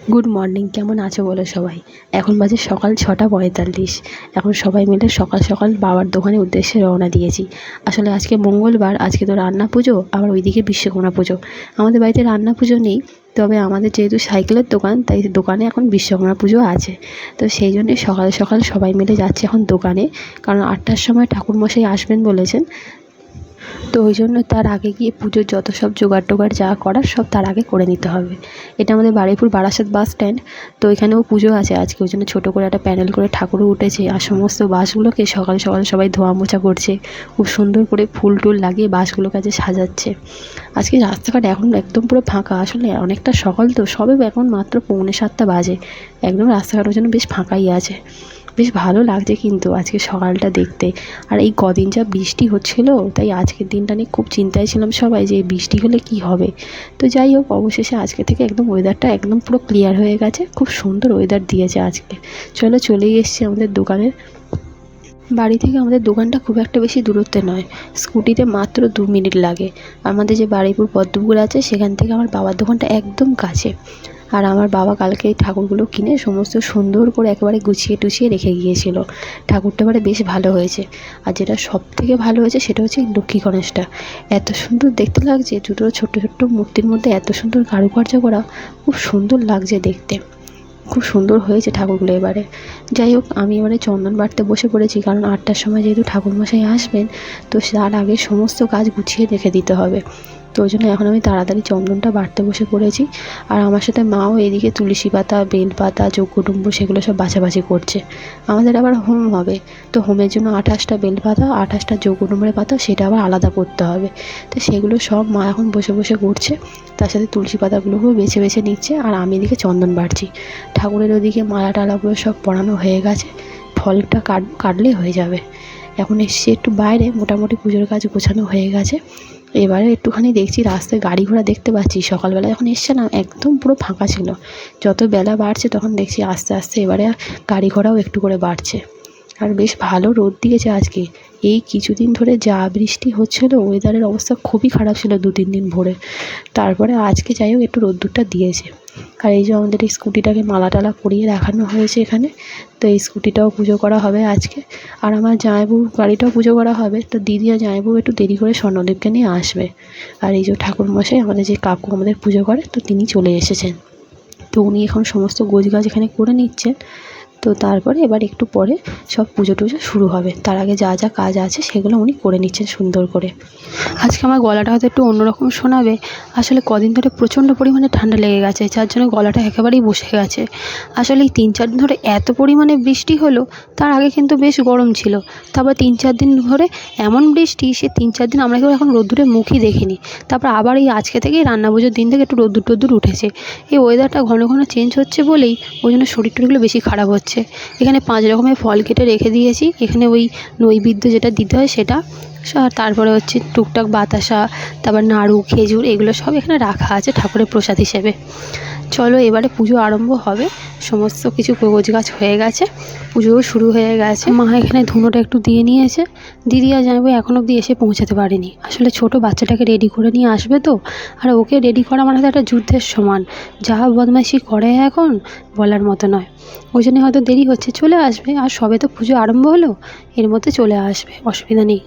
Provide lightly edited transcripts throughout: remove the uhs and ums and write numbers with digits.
Good morning, কেমন আছো বলো সবাই? এখন বাজে সকাল 6:45। এখন সবাই মিলে সকাল সকাল বাবার দোকানের উদ্দেশ্যে রওনা দিয়েছি। আসলে আজকে মঙ্গলবার, আজকে তো রান্না পুজো, আবার ওইদিকে বিশ্বকর্মা পুজো। আমাদের বাড়িতে রান্না পুজো নেই, তবে আমাদের যেহেতু সাইকেলের দোকান, তাই দোকানে এখন বিশ্বকর্মা পুজো আছে। তো সেই জন্যে সকাল সকাল সবাই মিলে যাচ্ছে এখন দোকানে, কারণ 8টার সময় ঠাকুরমশাই আসবেন বলেছেন। তো ওই জন্য তার আগে গিয়ে পুজোর যত সব জোগাড় টোগাড় যা করার সব তার আগে করে নিতে হবে। এটা আমাদের বারুইপুর বারাসাত বাস স্ট্যান্ড। তো এখানেও পুজো আছে আজকে, ওই জন্য ছোটো করে একটা প্যান্ডেল করে ঠাকুরও উঠেছে, আর সমস্ত বাসগুলোকে সকাল সকাল সবাই ধোয়া মোছা করছে। খুব সুন্দর করে ফুল টুল লাগিয়ে বাসগুলোকে আজকে সাজাচ্ছে। আজকে রাস্তাঘাট এখন একদম পুরো ফাঁকা, আসলে অনেকটা সকাল তো, সবে এখন মাত্র 6:45 বাজে। একদম রাস্তাঘাটের জন্য বেশ ফাঁকাই আছে। বেশ ভালো লাগছে কিন্তু আজকে সকালটা দেখতে। আর এই কদিন যা বৃষ্টি হচ্ছিল, তাই আজকের দিনটা নিয়ে খুব চিন্তায় ছিলাম সবাই, যে বৃষ্টি হলে কি হবে। তো যাই হোক, অবশেষে আজকে থেকে একদম ওয়েদারটা একদম পুরো ক্লিয়ার হয়ে গেছে, খুব সুন্দর ওয়েদার দিয়েছে আজকে। চলেই এসছি আমাদের দোকানের। বাড়ি থেকে আমাদের দোকানটা খুব একটা বেশি দূরত্বে নয়, স্কুটিতে মাত্র 2 মিনিট লাগে। আমাদের যে বারুইপুর পদ্মপুকুর আছে, সেখান থেকে আমার বাবার দোকানটা একদম কাছে। আর আমার বাবা কালকে এই ঠাকুরগুলো কিনে সমস্ত সুন্দর করে একেবারে গুছিয়ে টুছিয়ে রেখে গিয়েছিল। ঠাকুরটা এবারে বেশ ভালো হয়েছে। আর যেটা সব থেকে ভালো হয়েছে সেটা হচ্ছে লক্ষ্মী গণেশটা। এত সুন্দর দেখতে লাগছে, দুটো ছোট্ট ছোট্ট মূর্তির মধ্যে এত সুন্দর কারুকার্য করা, খুব সুন্দর লাগছে দেখতে। খুব সুন্দর হয়েছে ঠাকুরগুলো এবারে। যাই হোক, আমি এবারে চন্দন বাটতে বসে পড়েছি, কারণ 8টার সময় যেহেতু ঠাকুরমশাই আসবেন, তো তার আগে সমস্ত কাজ গুছিয়ে রেখে দিতে হবে। তো ওই জন্য এখন আমি তাড়াতাড়ি চন্দনটা বাটতে বসে পড়েছি। আর আমার সাথে মাও এদিকে তুলসী পাতা, বেল পাতা, যজ্ঞডুম্ব সেগুলো সব বাছাবাছি করছে। আমাদের আবার হোম হবে, তো হোমের জন্য 28টা বেল পাতা, 28টা যজ্ঞডুম্বের পাতা, সেটা আবার আলাদা করতে হবে। তো সেগুলো সব মা এখন বসে বসে করছে। তার সাথে তুলসী পাতাগুলোকেও বেছে বেছে নিচ্ছে, আর আমি এদিকে চন্দন বাটছি। ঠাকুরের ওদিকে মালা টালাগুলো সব পরানো হয়ে গেছে, ফলটা কাটলেই হয়ে যাবে। এখন এসছি একটু বাইরে, মোটামুটি পুজোর কাজ গোছানো হয়ে গেছে। এবারে একটুখানি দেখছি রাস্তায় গাড়ি ঘোড়া দেখতে পাচ্ছি। সকালবেলা যখন এসছিলাম একদম পুরো ফাঁকা ছিল, যত বেলা বাড়ছে তখন দেখছি আস্তে আস্তে এবারে গাড়ি ঘোড়াও একটু করে বাড়ছে। আর বেশ ভালো রোদ দিয়েছে আজকে। এই কিছুদিন ধরে যা বৃষ্টি হচ্ছিল, ওয়েদারের অবস্থা খুবই খারাপ ছিল 2-3 দিন ভরে। তারপরে আজকে যাই হোক একটু রোদ্দুরটা দিয়েছে। আর এই যে আমাদের এই স্কুটিটাকে মালা টালা পরিয়ে রাখানো হয়েছে এখানে। তো এই স্কুটিটাও পুজো করা হবে আজকে। আর আমার জামাইবাবুর গাড়িটাও পুজো করা হবে। তো দিদি আর জামাইবাবু একটু দেরি করে স্বর্ণদেবকে নিয়ে আসবে। আর এই যে ঠাকুরমশাই, আমাদের যে কাকু আমাদের পুজো করে, তো তিনি চলে এসেছেন। তো উনি এখন সমস্ত গোছগাছ এখানে করে নিচ্ছেন। তো তারপরে এবার একটু পরে সব পুজো টুজো শুরু হবে। তার আগে যা যা কাজ আছে সেগুলো উনি করে নিচ্ছেন সুন্দর করে। আজকে আমার গলাটা হয়তো একটু অন্যরকম শোনাবে। আসলে কদিন ধরে প্রচণ্ড পরিমাণে ঠান্ডা লেগে গেছে, যার জন্য গলাটা একেবারেই বসে গেছে। আসলে এই 3-4 দিন ধরে এত পরিমাণে বৃষ্টি হলো, তার আগে কিন্তু বেশ গরম ছিল। তারপর 3-4 দিন ধরে এমন বৃষ্টি, সে 3-4 দিন আমরা কেউ এখন রোদ্দুরে মুখই দেখিনি। তারপর আবার এই আজকে থেকেই রান্না পুজোর দিন থেকে একটু রোদ্দুর টোদ্দুর উঠেছে। এই ওয়েদারটা ঘন ঘন চেঞ্জ হচ্ছে বলেই ওই জন্য শরীর টরীরগুলো বেশি খারাপ হচ্ছে। এখানে 5 রকমের ফল কেটে রেখে দিয়েছি। এখানে ওই নৈবেদ্য যেটা দিতে হয় সেটা, আর তারপরে হচ্ছে টুকটাক বাতাসা, তারপর নাড়ু, খেজুর, এগুলো সব এখানে রাখা আছে ঠাকুরের প্রসাদ হিসেবে। চলো এবারে পুজো আরম্ভ হবে। সমস্ত কিছু গোছগাছ হয়ে গেছে, পুজোও শুরু হয়ে গেছে। মা এখানে ধুনোটা একটু দিয়ে নিয়েছে। দিদি আর জামাইবাবু এখন অবধি এসে পৌঁছাতে পারেনি। আসলে ছোট বাচ্চাটাকে রেডি করে নিয়ে আসবে তো, আর ওকে রেডি করা মানে একটা যুদ্ধের সমান। যা বদমাইশি করে এখন বলার মতো নয়। ওই জন্য হয়তো দেরি হচ্ছে, চলে আসবে। আর সবে তো পুজো আরম্ভ হলো, এর মধ্যে চলে আসবে, অসুবিধা নেই।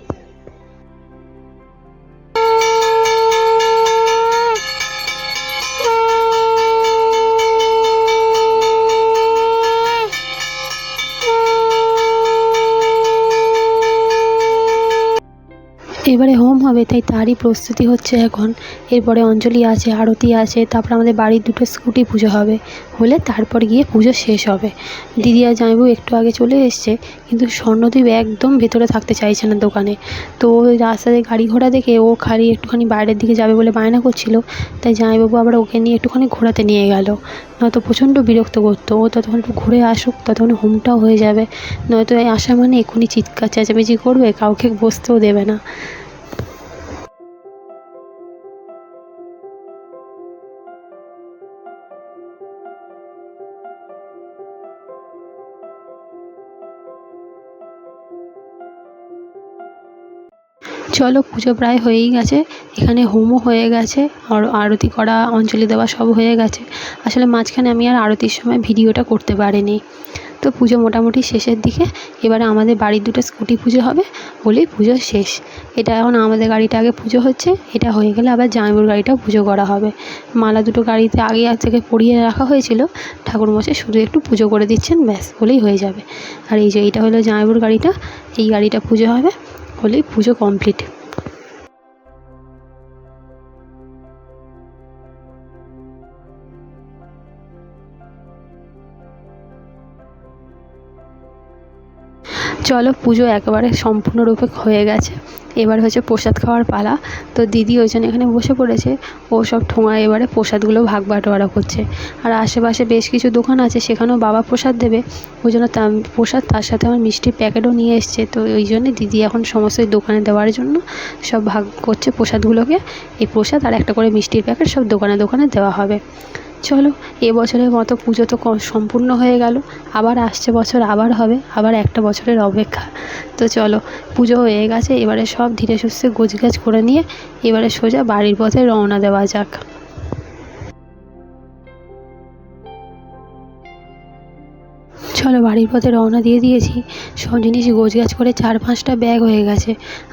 এবারে হোম হবে, তাই তারই প্রস্তুতি হচ্ছে এখন। এরপরে অঞ্জলি আছে, আরতি আছে, তারপর আমাদের বাড়ির 2টো স্কুটি পুজো হবে, হলে তারপর গিয়ে পুজো শেষ হবে। দিদি আর জামাইবাবু একটু আগে চলে এসছে, কিন্তু স্বর্ণদীপ একদম ভেতরে থাকতে চাইছে না দোকানে। তো ওই রাস্তাতে গাড়ি ঘোড়া দেখে ও খালি একটুখানি বাইরের দিকে যাবে বলে বায়না করছিল। তাই জামাইবাবু আবার ওকে নিয়ে একটুখানি ঘোরাতে নিয়ে গেল, নয়তো প্রচণ্ড বিরক্ত করতো। ও ততক্ষণ একটু ঘুরে আসুক, ততক্ষণ হোমটাও হয়ে যাবে। নয়তো এই আসা মানে এক্ষুনি চিৎকার চেঁচামেচি করবে, কাউকে বসতেও দেবে না। চলো পুজো প্রায় হয়েই গেছে, এখানে হোমও হয়ে গেছে আর আরতি করা, অঞ্জলি দেওয়া সব হয়ে গেছে। আসলে মাঝখানে আমি আর আরতির সময় ভিডিওটা করতে পারিনি। তো পুজো মোটামুটি শেষের দিকে। এবারে আমাদের বাড়ির দুটো স্কুটি পুজো হবে, বলেই পুজো শেষ। এটা এখন আমাদের গাড়িটা আগে পুজো হচ্ছে, এটা হয়ে গেলে আবার জামাইবাবুর গাড়িটাও পুজো করা হবে। মালা দুটো গাড়িতে আগে থেকে পরিয়ে রাখা হয়েছিল, ঠাকুরমশাই শুধু একটু পুজো করে দিচ্ছেন, ব্যাস হলেই হয়ে যাবে। আর এই যে এইটা হলো জামাইবাবুর গাড়িটা, এই গাড়িটা পুজো হবে, হলেই পুজো কমপ্লিট। চলো পুজো একেবারে সম্পূর্ণরূপে হয়ে গেছে, এবার হচ্ছে প্রসাদ খাওয়ার পালা। তো দিদি ওই জন্য এখানে বসে পড়েছে, ও সব ঠোঙা এবারে প্রসাদগুলো ভাগ বাটোয়ারা করছে। আর আশেপাশে বেশ কিছু দোকান আছে, সেখানেও বাবা প্রসাদ দেবে, ওই জন্য প্রসাদ তার সাথে আমার মিষ্টির প্যাকেটও নিয়ে এসছে। তো ওই জন্যে দিদি এখন সমস্ত দোকানে দেওয়ার জন্য সব ভাগ করছে প্রসাদগুলোকে। এই প্রসাদ আর একটা করে মিষ্টির প্যাকেট সব দোকানে দোকানে দেওয়া হবে। চলো এবছরের মতো পুজো তো সম্পূর্ণ হয়ে গেল, আবার আসছে বছর আবার হবে, আবার একটা বছরের অপেক্ষা। তো চলো পুজো হয়ে গেছে, এবারে সব ধীরে সুস্থে গোছগাছ করে নিয়ে এবারে সোজা বাড়ির পথে রওনা দেওয়া যাক। চলো বাড়ির পথে রওনা দিয়ে দিয়েছি, সব জিনিস গোছগাছ করে 4-5টা ব্যাগ হয়ে গেছে।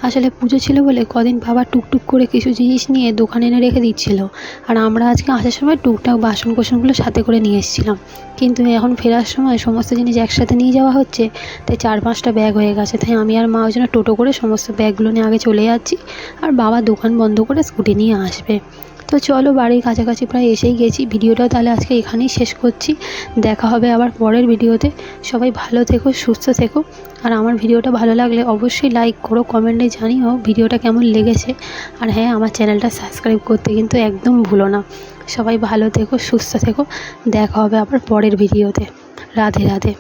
আসলে পুজো ছিল বলে কদিন বাবা টুকটুক করে কিছু জিনিস নিয়ে দোকানে এনে রেখে দিচ্ছিল, আর আমরা আজকে আসার সময় টুকটাক বাসন কোসনগুলো সাথে করে নিয়ে এসেছিলাম। কিন্তু এখন ফেরার সময় সমস্ত জিনিস একসাথে নিয়ে যাওয়া হচ্ছে, তাই 4-5টা ব্যাগ হয়ে গেছে। তাই আমি আর মা ওই জন্য টোটো করে সমস্ত ব্যাগগুলো নিয়ে আগে চলে যাচ্ছি, আর বাবা দোকান বন্ধ করে স্কুটি নিয়ে আসবে। তো চলো বাড়ির কাছাকাছি প্রায় এসেই গেছি, ভিডিওটাও তাহলে আজকে এখানেই শেষ করছি। দেখা হবে আবার পরের ভিডিওতে। সবাই ভালো থেকো, সুস্থ থেকো। আর আমার ভিডিওটা ভালো লাগলে অবশ্যই লাইক করো, কমেন্টে জানিও ভিডিওটা কেমন লেগেছে। আর হ্যাঁ, আমার চ্যানেলটা সাবস্ক্রাইব করতে কিন্তু একদম ভুলো না। সবাই ভালো থেকো, সুস্থ থেকো। দেখা হবে আবার পরের ভিডিওতে। রাধে রাধে।